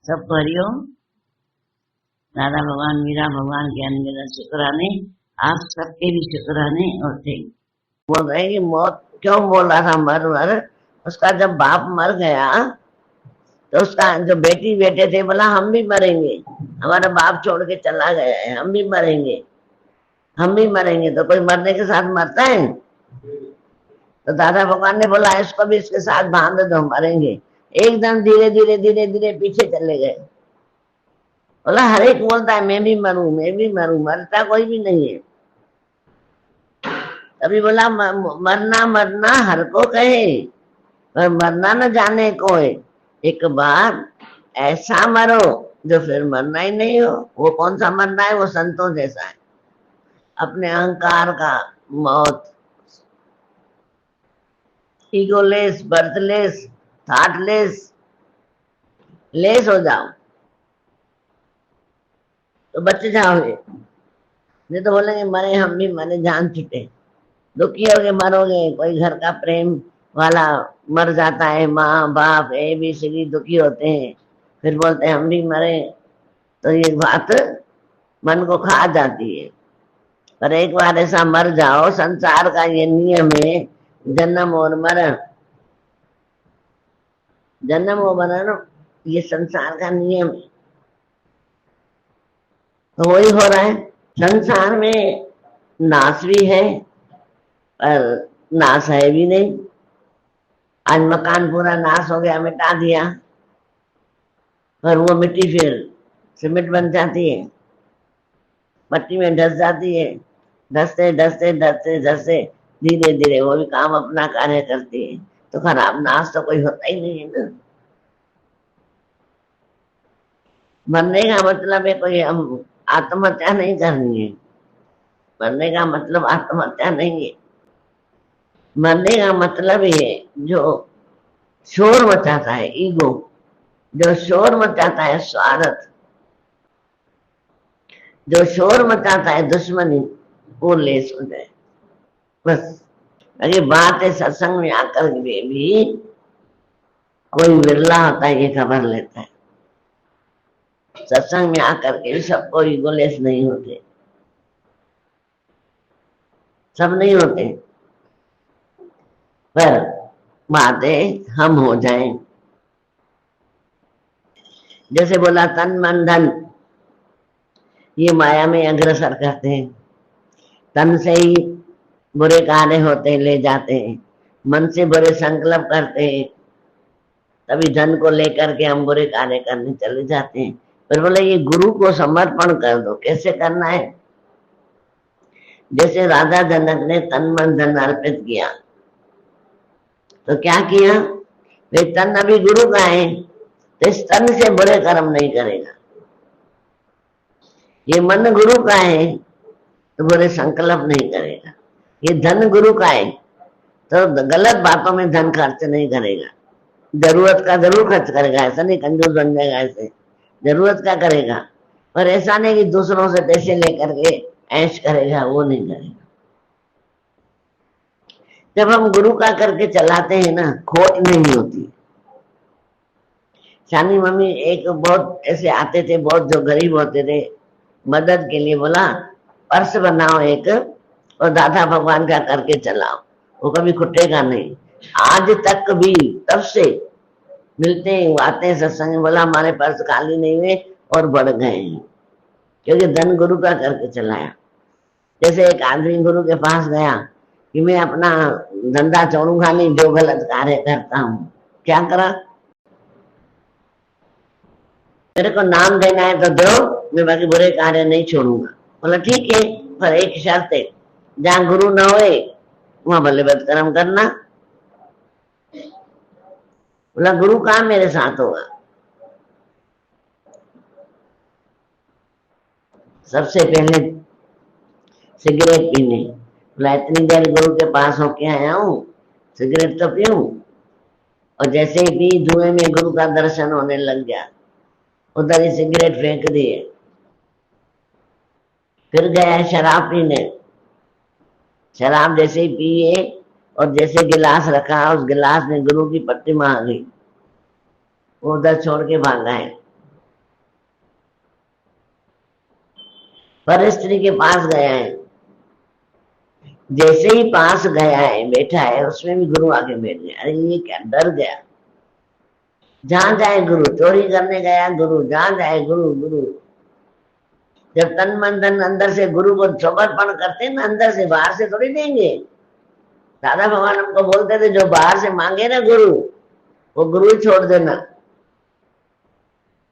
सबको हरिओम। दादा भगवान मीरा भगवान के अनगिनत शुक्राने, आप सबके भी शुक्राने और थे। बोल रहे कि मौत क्यों बोल रहा था मर मर। उसका जब बाप मर गया तो उसका जो बेटी बेटे थे बोला हम भी मरेंगे, हमारा बाप छोड़ के चला गया है, हम भी मरेंगे, हम भी मरेंगे। तो कोई मरने के साथ मरता है? तो दादा भगवान ने बोला इसको भी इसके साथ बांध दो, मरेंगे। एकदम धीरे धीरे धीरे धीरे पीछे चले गए। बोला हर एक बोलता है मैं भी मरूं, मैं भी मरूं, मरता कोई भी नहीं है। तभी बोला मरना मरना हर को कहे, पर मरना न जाने को है। एक बार ऐसा मरो जो फिर मरना ही नहीं हो। वो कौन सा मरना है? वो संतों जैसा है, अपने अहंकार का मौत, ईगोलेस, बर्थलेस, थॉटलेस, लेस हो जाओ तो बच जाओगे। नहीं तो बोलेंगे मरे हम भी मरे, जान छूटे, दुखी होगे, मरोगे। कोई घर का प्रेम वाला मर जाता है, माँ बाप ABCD दुखी होते हैं, फिर बोलते हैं हम भी मरे। तो ये बात मन को खा जाती है। पर एक बार ऐसा मर जाओ, संसार का ये नियम है, जन्म और मरण, जन्म और मरण ये संसार का नियम है। तो वही हो रहा है संसार में। नाश भी है पर नाश है भी नहीं। आज मकान पूरा नाश हो गया, मिटा दिया, पर वो मिट्टी फिर सीमेंट बन जाती है, मट्टी में धस जाती है। धसते धसते धसते धसते धीरे धीरे वो भी काम अपना कार्य करती है। तो खराब नाश तो कोई होता ही नहीं है ना। मरने का मतलब है कोई हम आत्महत्या नहीं करनी है। मरने का मतलब आत्महत्या नहीं है। मरने का मतलब है जो शोर मचाता है, ईगो, जो शोर मचाता है स्वार्थ, जो शोर मचाता है दुश्मनी, वो लेस हो जाए बस। अरे बात है सत्संग में आकर भी कोई विरला होता है ये खबर लेता है। सत्संग में आकर के सबको ईगोलेस नहीं होते, सब नहीं होते, पर बातें हम हो जाएं। जैसे बोला तन मन धन ये माया में अग्रसर करते हैं। तन से ही बुरे कार्य होते ले जाते हैं, मन से बुरे संकल्प करते हैं, तभी धन को लेकर के हम बुरे कार्य करने चले जाते हैं। पर बोले ये गुरु को समर्पण कर दो। कैसे करना है? जैसे राजा जनक ने तन मन धन अर्पित किया, तो क्या किया? वे तन अभी गुरु का है तो इस तन से बुरे कर्म नहीं करेगा। ये मन गुरु का है तो बुरे संकल्प नहीं करेगा। ये धन गुरु का है तो गलत बातों में धन खर्च नहीं करेगा। जरूरत का जरूर खर्च करेगा, ऐसा नहीं कंजूस बन जाएगा, ऐसे जरूरत का करेगा। पर ऐसा नहीं कि दूसरों से पैसे लेकर के ऐश करेगा, वो नहीं करेगा। जब हम गुरु का करके चलाते हैं ना, खोट नहीं होती। शानी मम्मी एक बहुत ऐसे आते थे, बहुत जो गरीब होते थे, मदद के लिए बोला पर्स बनाओ एक और दादा भगवान का करके चलाओ, वो कभी खुटेगा नहीं। आज तक भी तब से मिलते हैं, आते हैं सत्संग में, बोला हमारे पर्स खाली नहीं हुए और बढ़ गए हैं, क्योंकि धन गुरु का करके चलाया। जैसे एक आदमी गुरु के पास गया कि मैं अपना धंधा छोड़ूंगा नहीं, जो गलत कार्य करता हूँ। क्या करा? मेरे को नाम देना है तो दो, मैं बाकी बुरे कार्य नहीं छोड़ूंगा। बोला ठीक है, पर एक शर्त है, जहाँ गुरु न होए वहां भले बद कर्म करना। बोला गुरु कहाँ मेरे साथ होगा? सबसे पहले सिगरेट पीने। बोला इतनी देर गुरु के पास होके आया हूँ, सिगरेट तो पीऊं। और जैसे ही पी, धुएं में गुरु का दर्शन होने लग गया, उधर ही सिगरेट फेंक दिए। फिर गया शराब पीने। शराब जैसे ही पिए और जैसे गिलास रखा, उस गिलास में गुरु की प्रतिमा आ गई, वो उधर छोड़ के भागा है। पर स्त्री के पास गया है, जैसे ही पास गया है बैठा है, उसमें भी गुरु आके बैठ गया। अरे ये क्या, डर गया। जहां जाए गुरु, चोरी करने गया गुरु, जहां जाए गुरु गुरु। जब तन मन धन अंदर से गुरु को समर्पण करते ना, अंदर से, बाहर से थोड़ी देंगे। दादा भगवान हमको बोलते थे, जो बाहर से मांगे ना गुरु, वो गुरु ही छोड़ देना।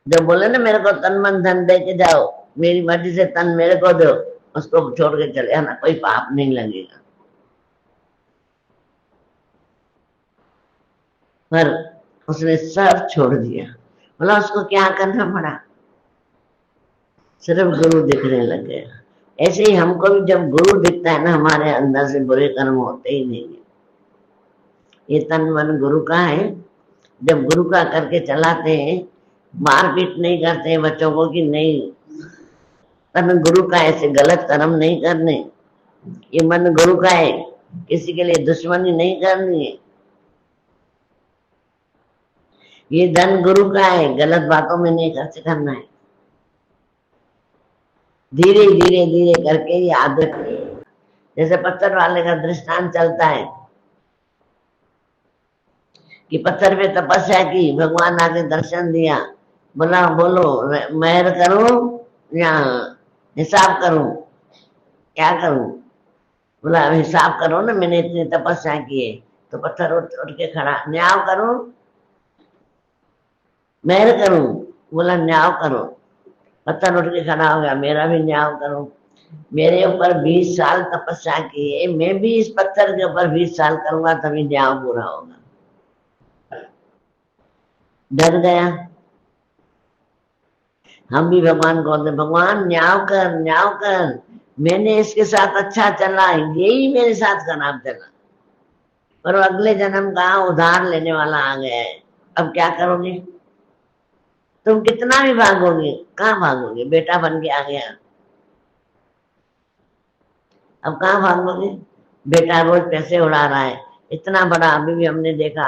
जो बोले ना मेरे को तन मन धन दे के जाओ, मेरी मर्जी से तन मेरे को दो, उसको छोड़ के चले आना, कोई पाप नहीं लगेगा। पर उसने सब छोड़ दिया। बोला उसको क्या करना पड़ा, सिर्फ गुरु दिखने लग गया। ऐसे ही हमको भी जब गुरु दिखता है ना, हमारे अंदर से बुरे कर्म होते ही नहीं है। ये तन मन गुरु का है। जब गुरु का करके चलाते हैं, मारपीट नहीं करते बच्चों को कि नहीं, तन गुरु का, ऐसे गलत कर्म नहीं करने। ये मन गुरु का है, किसी के लिए दुश्मनी नहीं करनी है। ये धन गुरु का है, गलत बातों में नहीं खर्च करना है। धीरे धीरे धीरे करके ये आदत है। जैसे पत्थर वाले का दृष्टांत चलता है कि पत्थर पे तपस्या की, भगवान आके दर्शन दिया, बोला बोलो मेहर करूं या हिसाब करूं, क्या करूं। बोला हिसाब करो ना, मैंने इतनी तपस्या की है। तो पत्थर उठ उठ के खड़ा, न्याय करूं मेहर करूं। बोला न्याय करो। पत्थर उठ के खड़ा हो गया, मेरा भी न्याय करो। मेरे ऊपर 20 साल तपस्या की है, मैं भी इस पत्थर के ऊपर 20 साल करूंगा, तभी न्याय पूरा होगा। डर गया। हम भी भगवान को बोलते, भगवान न्याय कर न्याय कर, मैंने इसके साथ अच्छा चला, यही मेरे साथ खराब चला। पर अगले जन्म का उधार लेने वाला आ गया है। अब क्या करोगे, तुम कितना भी भागोगे, कहाँ भागोगे, बेटा बन के आ गया, अब कहाँ भागोगे। बेटा रोज पैसे उड़ा रहा है, इतना बड़ा, अभी भी हमने देखा,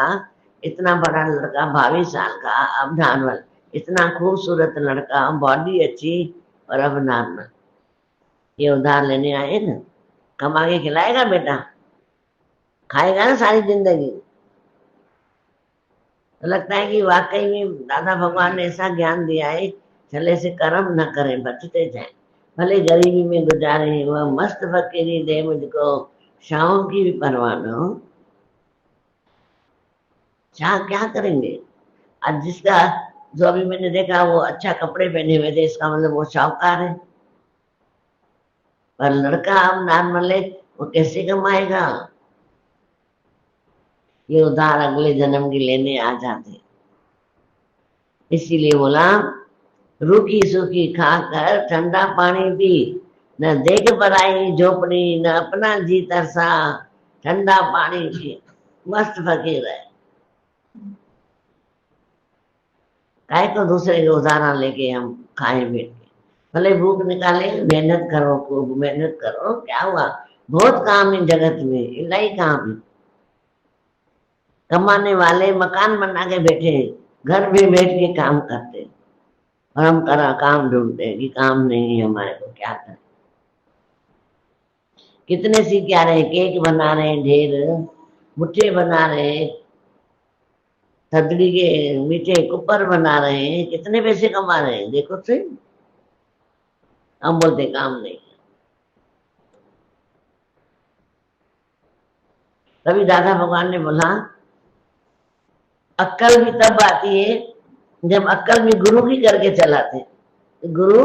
इतना बड़ा लड़का 22 साल का, अब नॉर्मल, इतना खूबसूरत लड़का, बॉडी अच्छी, और अब नॉर्मल। ये उधार लेने आए ना, कमा के खिलाएगा बेटा, खाएगा ना सारी जिंदगी। तो लगता है कि वाकई में दादा भगवान ने ऐसा ज्ञान दिया है, छले से कर्म न करें, बचते जाए। भले गरीबी में गुजारे, वह मस्त फकीरी दे मुझको, शाहों की भी परवाह न हो। शाह क्या करेंगे। आज जिसका, जो अभी मैंने देखा वो अच्छा कपड़े पहने हुए थे, इसका मतलब वो शाहूकार है। पर लड़का अब नॉर्मल है, वो कैसे कमाएगा। ये उधार अगले जन्म की लेने आ जाते। इसीलिए बोला, रूखी सूखी खाकर ठंडा पानी पी, न देख पराई झोपड़ी, न अपना जी तरसा, ठंडा पानी पी, मस्त फकीर है। काहे को दूसरे के उदाहरण लेके हम खाए बैठ के। भले भूख निकाले, मेहनत करो, खूब मेहनत करो, क्या हुआ। बहुत काम है जगत में, इलाही काम है। कमाने वाले मकान बना के बैठे, घर में बैठ के काम करते, और हम करा काम ढूंढते हैं कि काम नहीं है हमारे को, क्या करें। कितने सीख आ रहे हैं, केक बना रहे हैं, ढेर मुठ्ठे बना रहे हैं, थदड़ी के मीठे कुपर बना रहे हैं, कितने पैसे कमा रहे हैं, देखो सही। हम बोलते काम नहीं। तभी दादा भगवान ने बोला, अक्कल भी तब आती है जब अक्कल भी गुरु की करके चलाते। गुरु,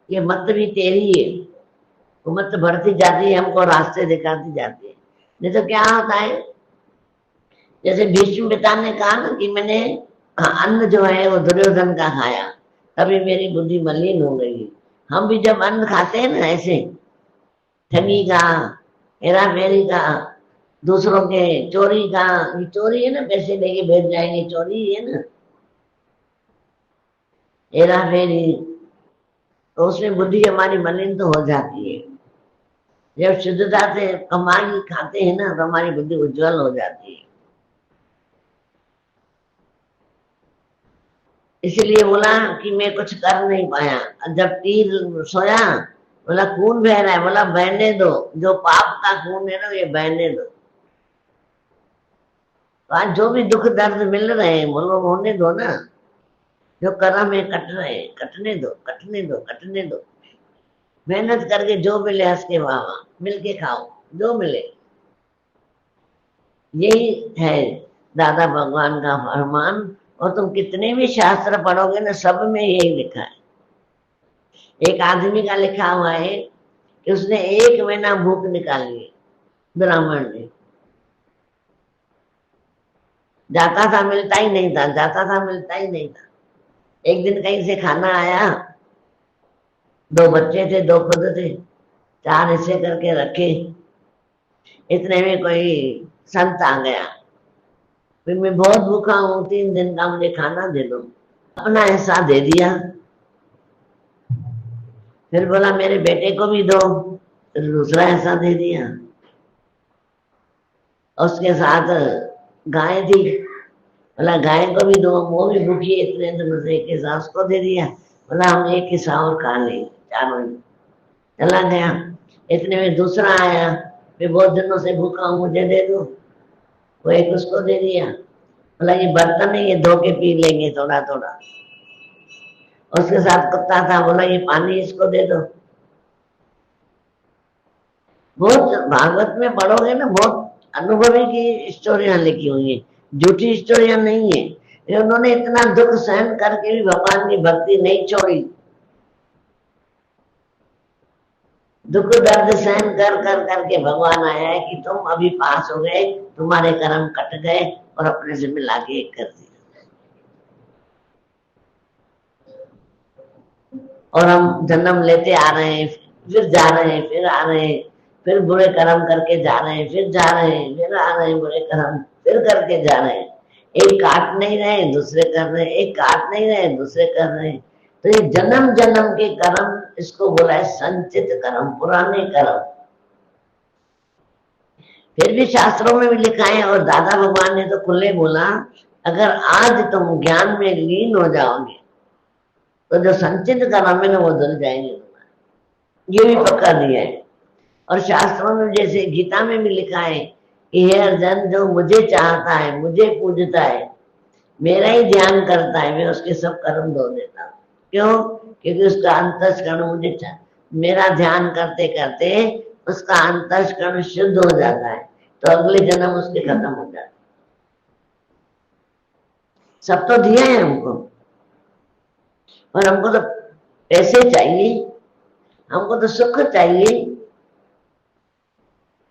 ये मत भी तेरी है, वो मत बढ़ती जाती है, हमको रास्ते दिखाती जाती है। नहीं तो क्या होता है, जैसे भीष्म पिता ने कहा ना कि मैंने अन्न जो है वो दुर्योधन का खाया, तभी मेरी बुद्धि मलिन हो गई। हम भी जब अन्न खाते हैं ना, ऐसे ठगी का, हेरा फेरी का, दूसरों के चोरी का, ये चोरी है ना, पैसे लेके भेज जाएंगे, चोरी है ना, हेरा फेरी। तो उसमें बुद्धि हमारी मलिन तो हो जाती है। जब शुद्धता से कमाई खाते हैं ना, तो हमारी बुद्धि उज्जवल हो जाती है। इसलिए बोला कि मैं कुछ कर नहीं पाया। जब तीर सोया बोला खून बह रहा है, बोला बहने दो, जो पाप का खून है ना ये बहने दो। तो आज जो भी दुख दर्द मिल रहे हैं बोलो होने दो ना, जो कर्म है कट रहे हैं, कटने दो कटने दो कटने दो। मेहनत करके जो मिले हंस के वाह वाह, मिल के खाओ जो मिले। यही है दादा भगवान का फरमान। और तुम कितने भी शास्त्र पढ़ोगे ना, सब में यही लिखा है। एक आदमी का लिखा हुआ है कि उसने 1 महीना भूख निकाली, ब्राह्मण ने। जाता था मिलता ही नहीं था, जाता था मिलता ही नहीं था। एक दिन कहीं से खाना आया, 2 बच्चे थे 2 खुद थे, 4 हिस्से करके रखे। इतने में कोई संत आ गया, फिर मैं बहुत भूखा हूँ, 3 दिन का मुझे खाना दे दो। अपना हिस्सा दे दिया, फिर बोला मेरे बेटे को भी दो, फिर दूसरा हिस्सा दे दिया। उसके साथ गाय थी, बोला गाय को भी दो, वो भी भूखी है, इतने दिन एक हिस्सा उसको दे दिया। बोला हम एक हिस्सा और खा लेंगे चारों। चला गया। इतने में दूसरा आया, मैं बहुत दिनों से भूखा हूँ मुझे दे दो, वो एक उसको दे दिया। बोला ये बर्तन है, ये धो के पी लेंगे थोड़ा थोड़ा। उसके साथ कुत्ता था, बोला ये पानी इसको दे दो। बहुत भागवत में पढ़ोगे ना, बहुत अनुभवी की स्टोरियां लिखी हुई है, झूठी स्टोरियां नहीं है। ये उन्होंने इतना दुख सहन करके भी भगवान की भक्ति नहीं छोड़ी। दुख दर्द सहन कर कर करके भगवान आया है कि तुम अभी पास हो गए, तुम्हारे कर्म कट गए और अपने से मिला के एक कर दिया। और हम जन्म लेते आ रहे हैं, फिर जा रहे हैं, फिर आ रहे हैं, फिर बुरे कर्म करके जा रहे हैं, फिर जा रहे हैं, फिर आ रहे हैं, बुरे कर्म फिर करके जा रहे हैं। एक काट नहीं रहे दूसरे कर रहे हैं, एक काट नहीं रहे दूसरे कर रहे हैं। तो ये जन्म जन्म के कर्म, इसको बोला है संचित कर्म, पुराने कर्म। फिर भी शास्त्रों में भी लिखा है, और दादा भगवान ने तो खुले बोला, अगर आज तुम ज्ञान में लीन हो जाओगे तो जो संचित कर्म है ना वो धुल जाएंगे तुम्हारे। ये भी पक्का दिया है। और शास्त्रों में जैसे गीता में भी लिखा है कि हे अर्जुन, जो मुझे चाहता है, मुझे पूजता है, मेरा ही ध्यान करता है, मैं उसके सब कर्म धो देता हूँ। क्यों? क्योंकि उसका अंतस्करण मुझे मेरा ध्यान करते करते उसका अंतस्करण शुद्ध हो जाता है, तो अगले जन्म उसके खत्म हो जाते। सब तो दिया है हमको, और हमको तो पैसे चाहिए, हमको तो सुख चाहिए।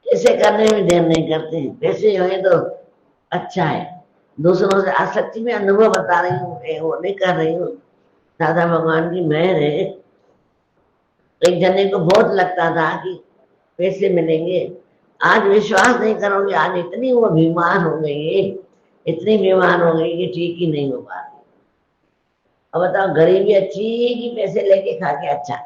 ऐसे करने में देर नहीं करते हैं, पैसे हुए तो अच्छा है। दूसरों से आसक्ति में अनुभव बता रही हूँ, वो नहीं कर रही हूँ। दादा भगवान की मेहर है। एक जने को बहुत लगता था कि पैसे मिलेंगे, आज विश्वास नहीं करोगे, आज इतनी वो बीमार हो गई है, इतनी बीमार हो गई कि ठीक ही नहीं हो पा रही। अब बताओ, गरीबी अच्छी है कि पैसे लेके खा के अच्छा?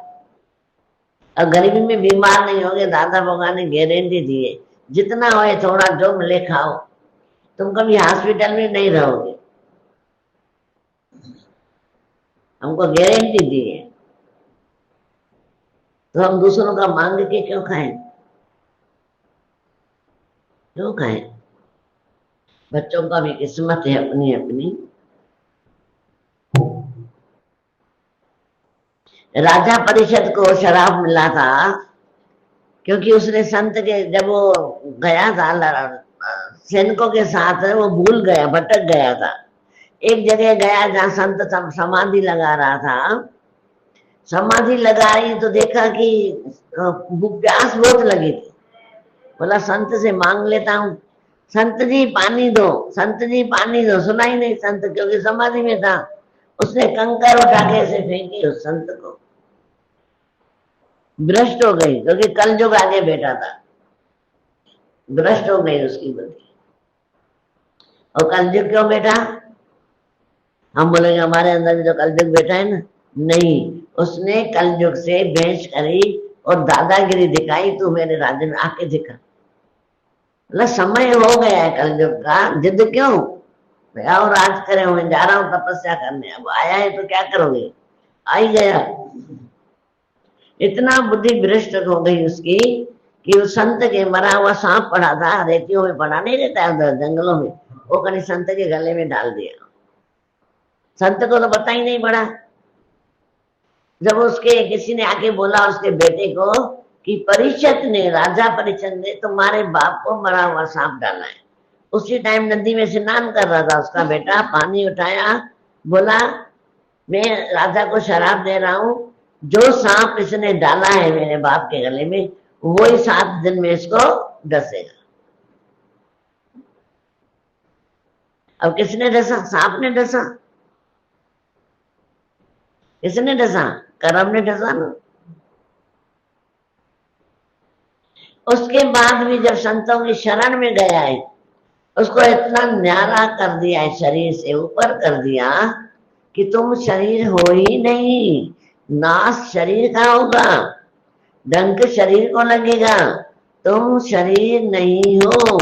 और गरीबी में बीमार नहीं होगे, दादा भगवान ने गारंटी दी है, जितना हो थोड़ा जो मिले खाओ, तुम कभी हॉस्पिटल में नहीं रहोगे, हमको गारंटी दी है। तो हम दूसरों का मांग के क्यों खाएं? क्यों खाएं? बच्चों का भी किस्मत है अपनी अपनी। राजा परिषद को शराब मिला था, क्योंकि उसने संत के, जब वो गया था सैनिकों के साथ, वो भूल गया, भटक गया था। एक जगह गया जहां संत समाधि लगा रहा था। समाधि लगाई तो देखा कि प्यास बहुत लगी थी। बोला संत से मांग लेता हूँ, संत जी पानी दो, संत जी पानी दो। सुना ही नहीं संत, क्योंकि समाधि में था। उसने कंकर उठा के ऐसे फेंकी उस संत को, भ्रष्ट हो गई, क्योंकि कल युग आगे बैठा था, भ्रष्ट हो गई उसकी बुद्धि। और कल युग क्यों बैठा? हम बोलेंगे हमारे अंदर जो कल युग बैठा है ना, नहीं, उसने कल युग से बहस करी और दादागिरी दिखाई, तू मेरे राज्य में आके दिखा। मतलब समय हो गया है कल युग का, जिद क्यों? आओ राज करे, मैं जा रहा हूं तपस्या करने। अब आया है तो क्या करोगे? आ ही गया। इतना बुद्धि भ्रष्ट हो गई उसकी कि उस संत के मरा हुआ सांप पड़ा था, रेतियों में पड़ा नहीं रहता उधर जंगलों में, वो कहीं संत के गले में डाल दिया। संत को तो पता ही नहीं पड़ा। जब उसके किसी ने आके बोला उसके बेटे को कि परीक्षित ने, राजा परीक्षित ने तुम्हारे बाप को मरा हुआ सांप डाला है। उसी टाइम नदी में स्नान कर रहा था उसका बेटा, पानी उठाया, बोला मैं राजा को शराब दे रहा हूं, जो सांप इसने डाला है मेरे बाप के गले में वही 7 दिन में इसको डसेगा। अब किसने डसा? सांप ने डसा। किसने डसा? करम ने डसा ना। उसके बाद भी जब संतों की शरण में गया है, उसको इतना न्यारा कर दिया है, शरीर से ऊपर कर दिया कि तुम शरीर हो ही नहीं, नाश शरीर का होगा, डंक शरीर को लगेगा, तुम शरीर नहीं हो।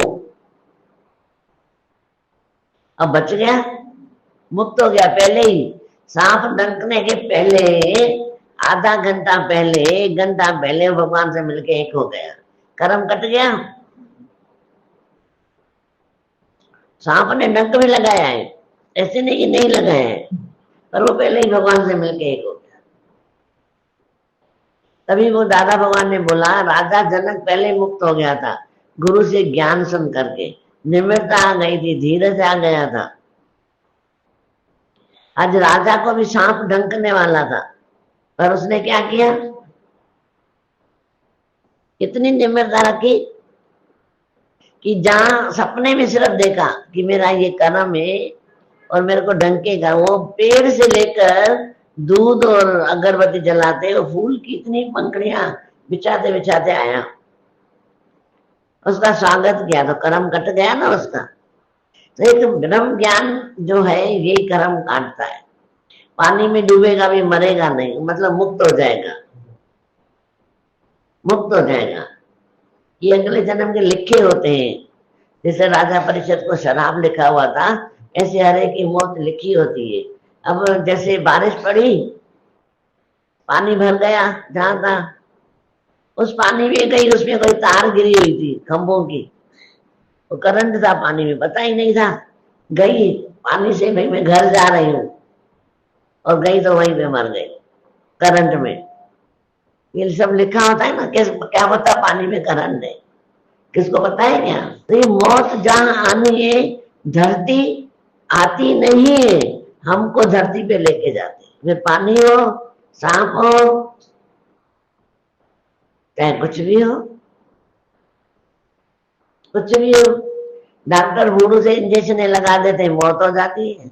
अब बच गया, मुक्त हो गया। पहले ही सांप डंकने के पहले, आधा घंटा पहले, 1 घंटा पहले भगवान से मिलके एक हो गया, कर्म कट गया। सांप ने डंक भी लगाया है, ऐसे नहीं कि नहीं लगाया है, पर वो पहले ही भगवान से मिलके एक हो गया। तभी वो दादा भगवान ने बोला, राजा जनक पहले मुक्त हो गया था गुरु से ज्ञान सुन करके, निम्रता आ गई थी, धीरज आ गया था। आज राजा को भी सांप डंकने वाला था, पर उसने क्या किया? इतनी निम्रता रखी कि जहां सपने में सिर्फ देखा कि मेरा ये कर्म है और मेरे को डंकेगा, वो पेड़ से लेकर दूध और अगरबत्ती जलाते, वो फूल की इतनी पंखड़ियां बिछाते बिछाते आया, उसका स्वागत किया, तो कर्म कट गया ना उसका। तो एक ब्रह्म ज्ञान जो है यही कर्म काटता है। पानी में डूबेगा भी मरेगा नहीं, मतलब मुक्त हो जाएगा, मुक्त हो जाएगा। ये अगले जन्म के लिखे होते हैं। जैसे राजा परिषद को शराब लिखा हुआ था, ऐसे हरे की मौत लिखी होती है। अब जैसे बारिश पड़ी, पानी भर गया जहां था, उस पानी में गई, उसमें कोई तार गिरी हुई थी खंभों की, वो करंट था पानी में, पता ही नहीं था। गई पानी से, भाई मैं घर जा रही हूँ, और गई तो वहीं पे मर गई करंट में। ये सब लिखा होता है ना, क्या पता पानी में करंट है, किसको पता है क्या? तो ये मौत जहां आनी है, धरती आती नहीं है, हमको धरती पे लेके जाते। वे पानी हो, सांप हो, चाहे कुछ भी हो, कुछ भी हो। डॉक्टर बूढ़ू से इंजेक्शन लगा देते, मौत हो जाती है।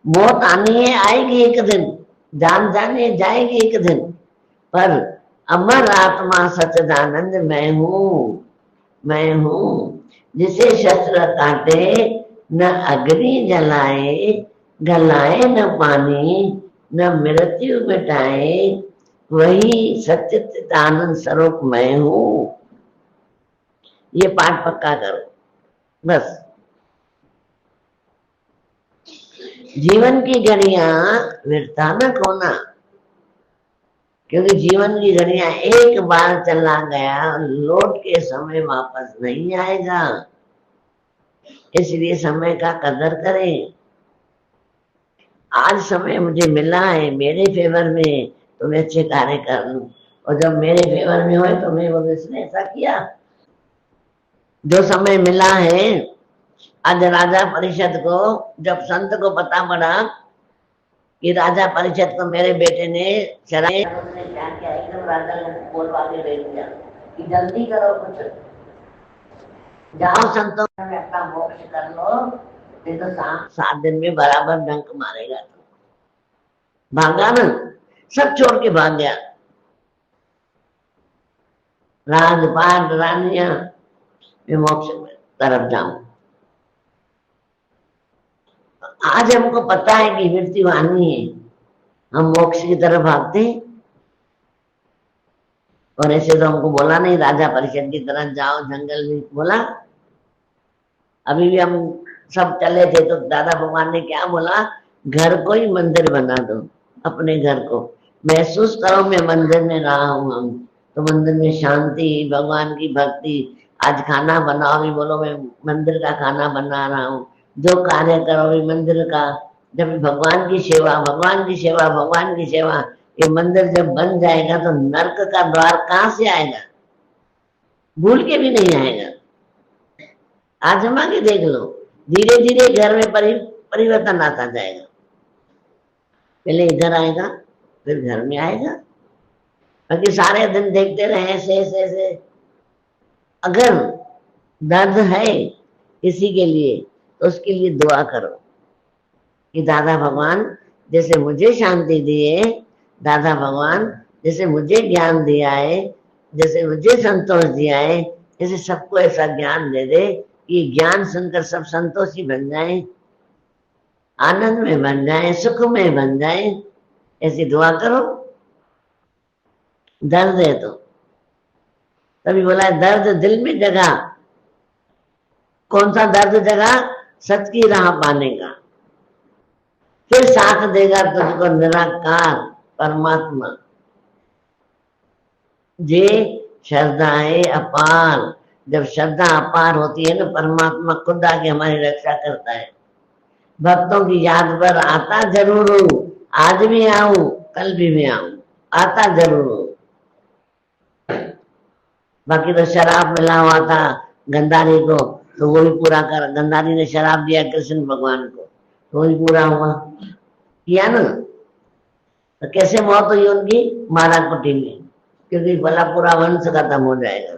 मौत आनी है, आएगी एक दिन, जान जाने जाएगी एक दिन, पर अमर आत्मा सच्चिदानंद मैं हूं, मैं हूं। जिसे शस्त्र काटे न अग्नि जलाए, गलाए न पानी, न मृत्यु मिटाए, वही सच्चिदानंद स्वरूप मैं हूं। ये पाठ पक्का करो बस। जीवन की घड़ियां व्यर्था न खोना, क्योंकि जीवन की घड़ियां एक बार चला गया, लौट के समय वापस नहीं आएगा। इसलिए समय का कदर करें। आज समय मुझे मिला है मेरे फेवर में, तो मैं अच्छे कार्य कर लूं, और जब मेरे फेवर में हो तो मैं बोलूं इसने ऐसा किया। जो समय मिला है, आज राजा परिषद को जब संत को पता पड़ा कि राजा परिषद को मेरे बेटे ने शराब, उसने क्या किया, एकदम राजा ने बोलवा के भेज दिया कि जल्दी करो, कुछ जाओ संतों में अपना मोक्ष कर लो, नहीं तो 7 दिन में बराबर डंक मारेगा। तो भागा ना, सब छोड़ के भाग गया। राजपाट रानियां, मैं मोक्ष में तरफ जाऊं। आज हमको पता है कि मृत्यु आनी है, हम मोक्ष की तरफ भागते हैं। और ऐसे तो हमको बोला नहीं राजा परिषद की तरह जाओ जंगल में, बोला? अभी भी हम सब चले थे तो दादा भगवान ने क्या बोला, घर को ही मंदिर बना दो, अपने घर को। महसूस करो मैं मंदिर में रहा हूँ। हम तो मंदिर में शांति, भगवान की भक्ति। आज खाना बनाओ भी बोलो मैं मंदिर का खाना बना रहा हूँ। जो कार्य करो भी मंदिर का। जब भगवान की सेवा, भगवान की सेवा, भगवान की सेवा, ये मंदिर जब बन जाएगा तो नर्क का द्वार कहाँ से आएगा? भूल के भी नहीं आएगा। आजमा के देख लो, धीरे धीरे घर में परिवर्तन आता जाएगा। पहले इधर आएगा, फिर घर में आएगा। बाकी सारे दिन देखते रहे ऐसे ऐसे ऐसे। अगर दर्द है किसी के लिए तो उसके लिए दुआ करो कि दादा भगवान जैसे मुझे शांति दिए, दादा भगवान जैसे मुझे ज्ञान दिया है, जैसे मुझे संतोष दिया है, जैसे सबको ऐसा ज्ञान दे दे कि ज्ञान सुनकर सब संतोषी बन जाए, आनंद में बन जाए, सुख में बन जाए। ऐसी दुआ करो। दर्द है तो तभी बोला है दर्द दिल में जगा। कौन सा दर्द जगा? सच की राह पाने का। फिर साथ देगा तुझको निराकार परमात्मा। जे श्रद्धा है अपार। जब श्रद्धा अपार होती है ना, परमात्मा खुद आके हमारी रक्षा करता है। भक्तों की याद पर आता जरूर हूं, आज भी आऊं, कल भी मैं आऊं, आता जरूर हूं। बाकी तो शराब मिला हुआ था गंधारी को, तो वो भी पूरा कर। गंधारी ने शराब दिया कृष्ण भगवान को, तो वो भी पूरा हुआ, किया ना। तो कैसे मौत हुई उनकी? मारा कुटी में, क्योंकि भला पूरा वंश खत्म हो जाएगा।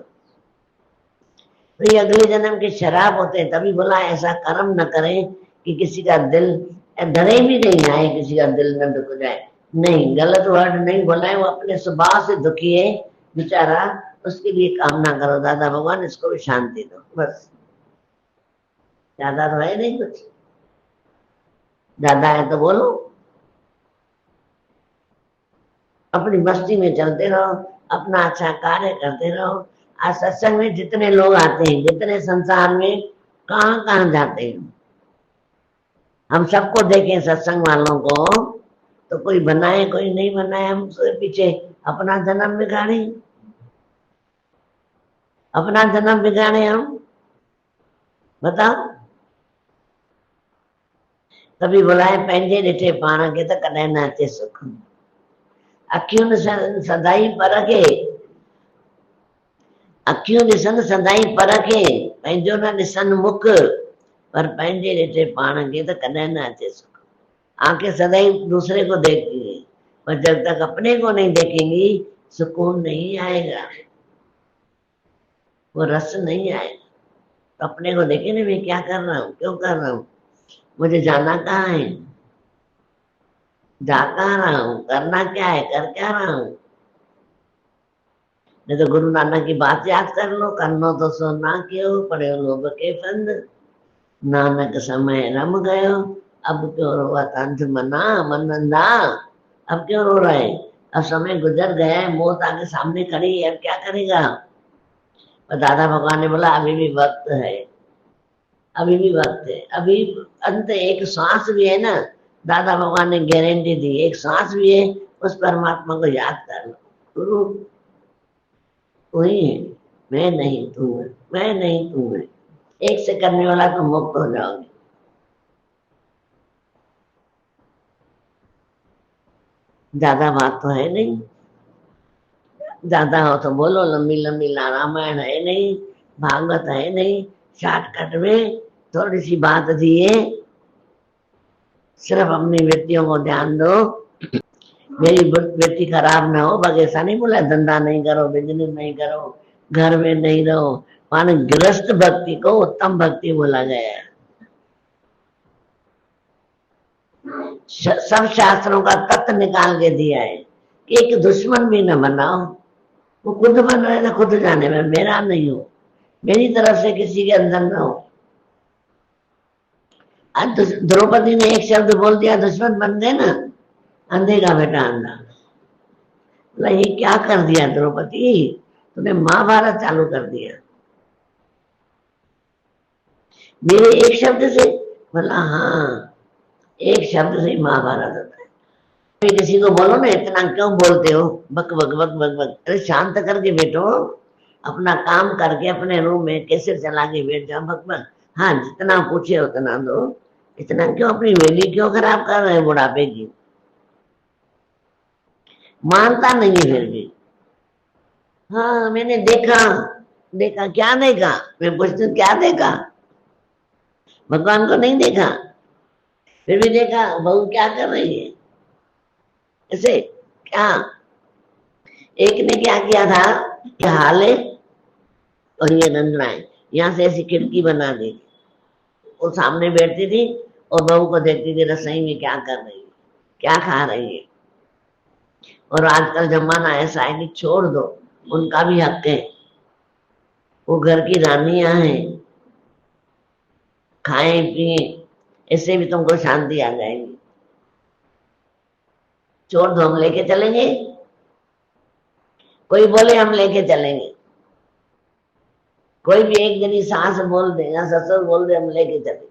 तो ये अगले जन्म के शराब होते हैं। तभी बोला ऐसा कर्म न करें कि किसी का दिल डरे भी नहीं आए, किसी का दिल न दुख जाए। नहीं, गलत वर्ड नहीं बोला है। वो अपने स्वभाव से दुखी है बेचारा, उसके लिए कामना करो दादा भगवान इसको भी शांति दो, बस। ज्यादा तो है नहीं कुछ। ज्यादा है तो बोलो। अपनी मस्ती में चलते रहो, अपना अच्छा कार्य करते रहो। आज सत्संग में जितने लोग आते हैं, जितने संसार में कहाँ कहाँ जाते हैं, हम सबको देखें सत्संग वालों को, तो कोई बनाए कोई नहीं बनाए, हम उसके पीछे अपना जन्म बिगाड़े, अपना जन्म बिगाड़े हम। बताओ। तभी बुलाए पंहिंजे ॾिठे पाण खे त कॾहिं न अचे सुख। अखियुनि सदाई परखे, अखियूं ॾिसनि सदाई परखे, पंहिंजो न ॾिसनि मुख, पर पंहिंजे ॾिठे पाण खे त कॾहिं न अचे सुख। आंखें सदैव दूसरे को देखती है, पर जब तक अपने को नहीं देखेंगी सुकून नहीं आएगा, वो रस नहीं आएगा। तो अपने को देखे ना, मैं क्या कर रहा हूँ, क्यों कर रहा हूँ, मुझे जाना कहाँ है, जा कहाँ रहा हूँ, करना क्या है, कर क्या रहा हूँ। नहीं तो गुरु नानक की बात याद कर लो, करनो तो सो ना क्यों, पड़े लोभ के फंद, नानक समय रम गयो, अब क्यों रोवा तंथ मना मन अंधा। अब क्यों रो रहे हैं? अब समय गुजर गया है, मौत आगे सामने खड़ी है, अब क्या करेगा। और दादा भगवान ने बोला अभी भी वक्त है, अभी भी वक्त है, अभी अंत एक सांस भी है ना। दादा भगवान ने गारंटी दी, एक सांस भी है, उस परमात्मा को याद कर लो। गुरु वही है, मैं नहीं तू है, मैं नहीं तू है। एक से करने वाला तो मुक्त हो जाओगे। ज्यादा बात तो है नहीं, ज्यादा हो तो बोलो। लंबी लंबी रामायण है नहीं, भागवत है नहीं, शॉर्टकट में थोड़ी सी बात दिए। सिर्फ अपनी वृत्तियों को ध्यान दो, मेरी वृत्ति खराब ना हो। बस ऐसा नहीं बोला धंधा नहीं करो, बिजनेस नहीं करो, घर में नहीं रहो। माने गृहस्थ भक्ति को उत्तम भक्ति बोला गया है। सब शास्त्रों का तत्व निकाल के दिया है कि एक दुश्मन भी न बनाओ। वो खुद बन रहे तो खुद जाने में, मेरा नहीं हो, मेरी तरफ से किसी के अंदर ना हो। आज द्रौपदी ने एक शब्द बोल दिया, दुश्मन बन गए ना, अंधे का बेटा अंधा। बोला ये क्या कर दिया द्रौपदी, तूने महाभारत चालू कर दिया मेरे एक शब्द से। बोला हाँ, एक शब्द से महाभारत होता है। फिर किसी को बोलो ना इतना क्यों बोलते हो, बक बक बक बक बक, अरे शांत करके बैठो, अपना काम करके अपने रूम में कैसे चला के बैठ जाओ, बक बक। हाँ जितना पूछे उतना दो, इतना क्यों अपनी वैल्यू क्यों खराब कर रहे हैं बुढ़ापे की। मानता नहीं है फिर भी। हाँ मैंने देखा, देखा क्या देखा, मैं पूछती हूँ क्या देखा, भगवान को नहीं देखा, फिर भी देखा बहू क्या कर रही है ऐसे क्या। एक ने क्या किया था, ये हाल है और ये रंजना है, यहाँ से ऐसी खिड़की बना दी, वो सामने बैठती थी और बहू को देखती थी रसोई में क्या कर रही है, क्या खा रही है। और आजकल जमाना ऐसा है कि छोड़ दो, उनका भी हक है, वो घर की रानियां हैं, खाएं पिए, इससे भी तुमको शांति आ जाएगी। छोड़ दो, हम लेके चलेंगे, कोई बोले हम लेके चलेंगे, कोई भी एक जनी सास बोल दे या ससुर बोल दे हम लेके चलेंगे।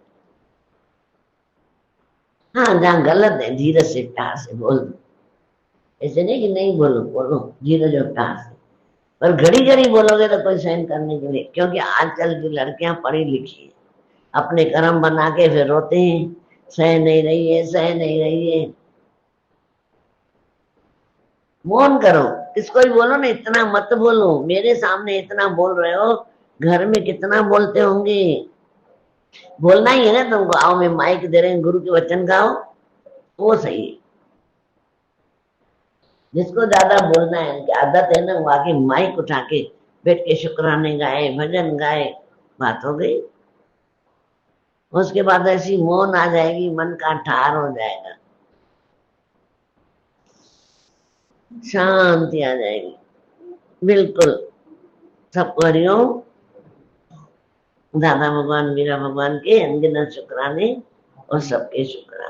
हाँ जहाँ गलत है धीरे से प्यार से बोल दो, ऐसे नहीं कि नहीं बोलो, बोलो धीरे जो प्यार से। पर घड़ी घड़ी बोलोगे तो कोई सहन करने के लिए, क्योंकि आजकल की लड़कियां पढ़ी लिखी है, अपने कर्म बना के फिर रोते हैं, सह नहीं रही है, सह नहीं रही है। मौन करो, किसको भी बोलो ना इतना मत बोलो, मेरे सामने इतना बोल रहे हो, घर में कितना बोलते होंगे। बोलना ही है ना तुमको, आओ मैं माइक दे रहे हैं गुरु के वचन गाओ, वो सही है। जिसको ज्यादा बोलना है, उनकी आदत है ना, वो आके माइक उठा के बैठ के शुक्राने गाए, भजन गाए, बात हो गई। उसके बाद ऐसी मौन आ जाएगी, मन का ठार हो जाएगा, शांति आ जाएगी बिल्कुल। सबको हरिओम। दादा भगवान मीरा भगवान के अनगिनत शुक्राने और सबके शुक्राने।